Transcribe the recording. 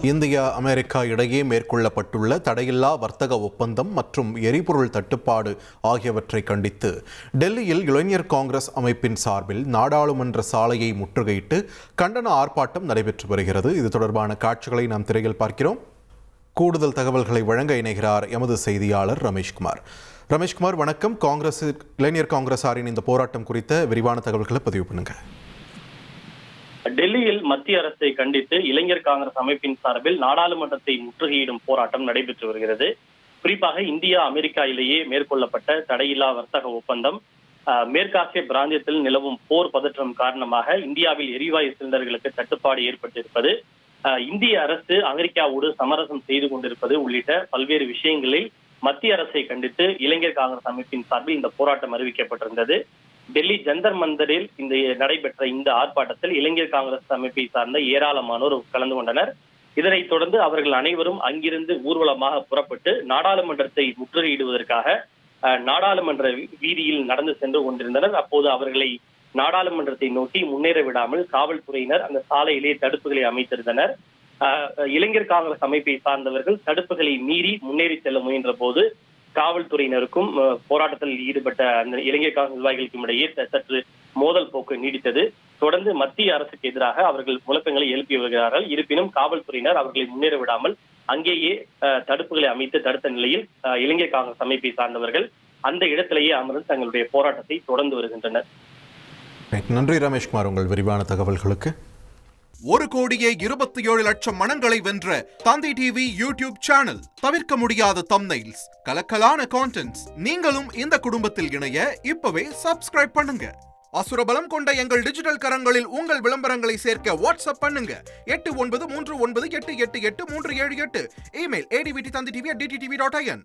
India America இடையே மேற்கொள்ளப்பட்டுள்ள தடையில்லா வர்த்தக ஒப்பந்தம் மற்றும் எரிபொருள் தட்டுப்பாடு ஆகியவற்றை கண்டித்து டெல்லியில் இளைஞர் காங்கிரஸ் அமைப்பின் சார்பில் நாடாளுமன்ற சாலையை முற்றுகையிட்டு கண்டன ஆர்ப்பாட்டம் நடைபெற்று வருகிறது. இது தொடர்பான காட்சிகளை நாம் திரையில் பார்க்கிறோம். கூடுதல் தகவல்களை வழங்க இணைகிறார் எமது செய்தியாளர் ரமேஷ்குமார். ரமேஷ்குமார், வணக்கம். இளைஞர் காங்கிரசாரின் இந்த போராட்டம் குறித்த விரிவான தகவல்களை பதிவு பண்ணுங்க. டெல்லியில் மத்திய அரசை கண்டித்து இளைஞர் காங்கிரஸ் அமைப்பின் சார்பில் நாடாளுமன்றத்தை முற்றுகையிடும் போராட்டம் நடைபெற்று வருகிறது. குறிப்பாக இந்தியா அமெரிக்கா இடையே மேற்கொள்ளப்பட்ட தடையில்லா வர்த்தக ஒப்பந்தம், மேற்காசிய பிராந்தியத்தில் நிலவும் போர் பதற்றம் காரணமாக இந்தியாவில் எரிவாயு சிலிண்டர்களுக்கு தட்டுப்பாடு ஏற்பட்டிருப்பது, இந்திய அரசு அமெரிக்காவோடு சமரசம் செய்து கொண்டிருப்பது உள்ளிட்ட பல்வேறு விஷயங்களில் மத்திய அரசை கண்டித்து இளைஞர் காங்கிரஸ் அமைப்பின் சார்பில் இந்த போராட்டம் அறிவிக்கப்பட்டிருந்தது. டெல்லி ஜந்தர் மந்தரில் நடைபெற்ற இந்த ஆர்ப்பாட்டத்தில் இளைஞர் காங்கிரஸ் அமைப்பை சார்ந்த ஏராளமானோர் கலந்து கொண்டனர். இதனைத் தொடர்ந்து அவர்கள் அனைவரும் அங்கிருந்து ஊர்வலமாக புறப்பட்டு நாடாளுமன்றத்தை முற்றுகையிடுவதற்காக நாடாளுமன்ற வீதியில் நடந்து சென்று கொண்டிருந்தனர். அப்போது அவர்களை நாடாளுமன்றத்தை நோக்கி முன்னேற விடாமல் காவல்துறையினர் அந்த சாலையிலே தடுப்புகளை அமைத்திருந்தனர். இளைஞர் காங்கிரஸ் அமைப்பை சார்ந்தவர்கள் தடுப்புகளை மீறி முன்னேறி செல்ல முயன்ற போது காவல்துறையினருக்கும் போராட்டத்தில் ஈடுபட்ட அந்த இளைஞர் காங்கிரஸ் நிர்வாகிகளுக்கும் இடையே சற்று மோதல் போக்கு நீடித்தது. தொடர்ந்து மத்திய அரசுக்கு எதிராக அவர்கள் முழக்கங்களை எழுப்பி வருகிறார்கள். இருப்பினும் காவல்துறையினர் அவர்களை முன்னேற விடாமல் அங்கேயே தடுப்புகளை அமைத்து தடுத்த நிலையில் இளைஞர் காங்கிரஸ் அமைப்பை சார்ந்தவர்கள் அந்த இடத்திலேயே அமர்ந்து தங்களுடைய போராட்டத்தை தொடர்ந்து வருகின்றனர். நன்றி ரமேஷ்குமார், உங்கள் விரிவான தகவல்களுக்கு. 1,27,00,000 மனங்களை வென்ற தந்தி டிவி யூடியூப் சேனல். தவிர்க்க முடியாத தம்ப்நெயில்ஸ், கலக்கலான கான்டென்ட்ஸ். நீங்களும் இந்த குடும்பத்தில் இணைய இப்பவே சப்ஸ்கிரைப் பண்ணுங்க. அசுரபலம் கொண்ட எங்கள் டிஜிட்டல் கரங்களில் உங்கள் விளம்பரங்களை சேர்க்க வாட்ஸ்அப் பண்ணுங்க. 8939888838. Email advtthanditv@dttv.in.